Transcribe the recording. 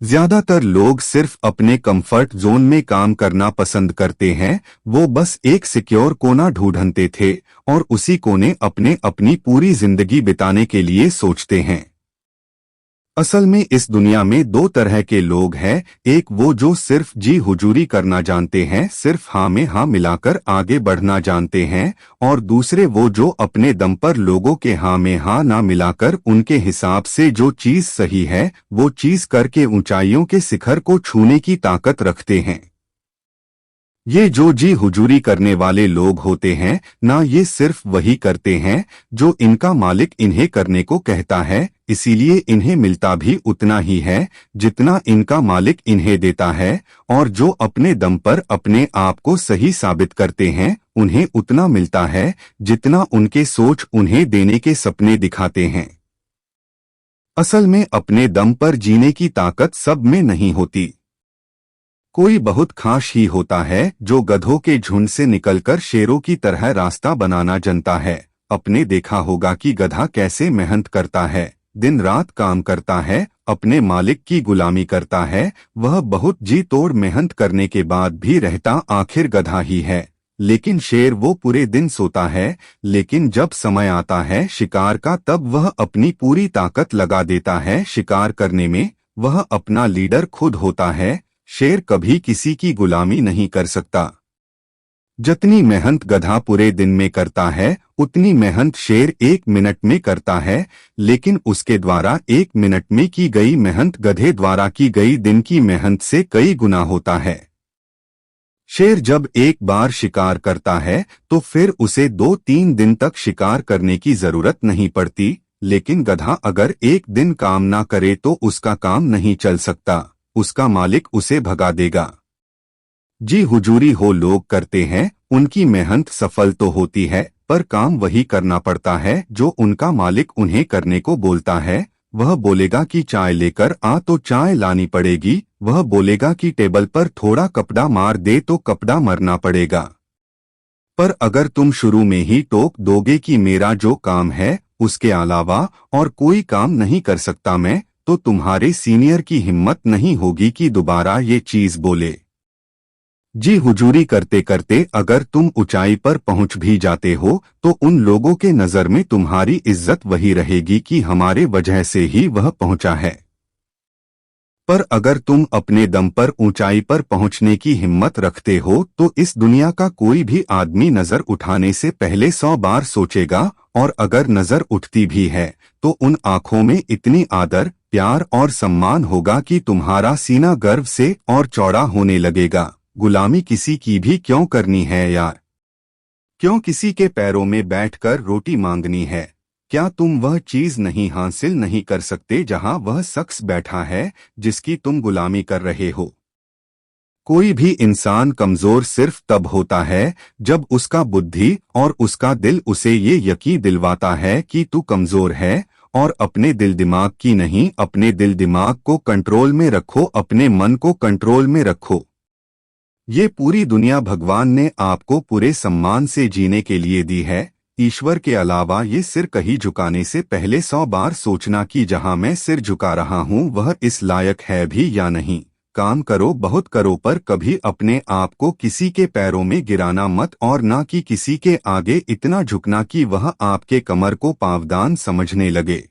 ज्यादातर लोग सिर्फ अपने कंफर्ट जोन में काम करना पसंद करते हैं। वो बस एक सिक्योर कोना ढूंढते थे और उसी कोने अपने अपनी पूरी जिंदगी बिताने के लिए सोचते हैं। असल में इस दुनिया में दो तरह के लोग हैं, एक वो जो सिर्फ जी हुजूरी करना जानते हैं, सिर्फ हाँ में हाँ मिलाकर आगे बढ़ना जानते हैं, और दूसरे वो जो अपने दम पर लोगों के हाँ में हाँ ना मिलाकर उनके हिसाब से जो चीज सही है वो चीज करके ऊंचाइयों के शिखर को छूने की ताकत रखते हैं। ये जो जी हुजूरी करने वाले लोग होते हैं ना, ये सिर्फ वही करते हैं जो इनका मालिक इन्हें करने को कहता है, इसीलिए इन्हें मिलता भी उतना ही है जितना इनका मालिक इन्हें देता है, और जो अपने दम पर अपने आप को सही साबित करते हैं उन्हें उतना मिलता है जितना उनके सोच उन्हें देने के सपने दिखाते हैं। असल में अपने दम पर जीने की ताकत सब में नहीं होती। कोई बहुत खास ही होता है जो गधों के झुंड से निकलकर शेरों की तरह रास्ता बनाना जानता है। अपने देखा होगा कि गधा कैसे मेहनत करता है, दिन रात काम करता है, अपने मालिक की गुलामी करता है। वह बहुत जी तोड़ मेहनत करने के बाद भी रहता आखिर गधा ही है। लेकिन शेर वो पूरे दिन सोता है, लेकिन जब समय आता है शिकार का तब वह अपनी पूरी ताकत लगा देता है शिकार करने में। वह अपना लीडर खुद होता है। शेर कभी किसी की गुलामी नहीं कर सकता। जितनी मेहनत गधा पूरे दिन में करता है उतनी मेहनत शेर 1 मिनट में करता है, लेकिन उसके द्वारा 1 मिनट में की गई मेहनत गधे द्वारा की गई दिन की मेहनत से कई गुना होता है। शेर जब एक बार शिकार करता है तो फिर उसे 2-3 दिन तक शिकार करने की जरूरत नहीं पड़ती, लेकिन गधा अगर एक दिन काम ना करे तो उसका काम नहीं चल सकता, उसका मालिक उसे भगा देगा। जी हुजूरी हो लोग करते हैं, उनकी मेहनत सफल तो होती है पर काम वही करना पड़ता है जो उनका मालिक उन्हें करने को बोलता है। वह बोलेगा कि चाय लेकर आ तो चाय लानी पड़ेगी, वह बोलेगा कि टेबल पर थोड़ा कपड़ा मार दे तो कपड़ा मरना पड़ेगा। पर अगर तुम शुरू में ही टोक दोगे कि मेरा जो काम है उसके अलावा और कोई काम नहीं कर सकता मैं, तो तुम्हारे सीनियर की हिम्मत नहीं होगी कि दोबारा ये चीज बोले। जी हुजूरी करते करते अगर तुम ऊंचाई पर पहुंच भी जाते हो तो उन लोगों के नजर में तुम्हारी इज्जत वही रहेगी कि हमारे वजह से ही वह पहुंचा है। पर अगर तुम अपने दम पर ऊंचाई पर पहुंचने की हिम्मत रखते हो तो इस दुनिया का कोई भी आदमी नजर उठाने से पहले 100 बार सोचेगा, और अगर नजर उठती भी है तो उन आंखों में इतनी आदर, प्यार और सम्मान होगा कि तुम्हारा सीना गर्व से और चौड़ा होने लगेगा। गुलामी किसी की भी क्यों करनी है यार? क्यों किसी के पैरों में बैठकर रोटी मांगनी है? क्या तुम वह चीज नहीं हासिल नहीं कर सकते जहां वह शख्स बैठा है जिसकी तुम गुलामी कर रहे हो? कोई भी इंसान कमजोर सिर्फ तब होता है जब उसका बुद्धि और उसका दिल उसे ये यकीन दिलवाता है कि तू कमजोर है, और अपने दिल दिमाग की नहीं, अपने दिल दिमाग को कंट्रोल में रखो, अपने मन को कंट्रोल में रखो। ये पूरी दुनिया भगवान ने आपको पूरे सम्मान से जीने के लिए दी है। ईश्वर के अलावा ये सिर कहीं झुकाने से पहले 100 बार सोचना कि जहां मैं सिर झुका रहा हूं वह इस लायक है भी या नहीं। काम करो, बहुत करो, पर कभी अपने आप को किसी के पैरों में गिराना मत, और ना कि किसी के आगे इतना झुकना कि वह आपके कमर को पावदान समझने लगे।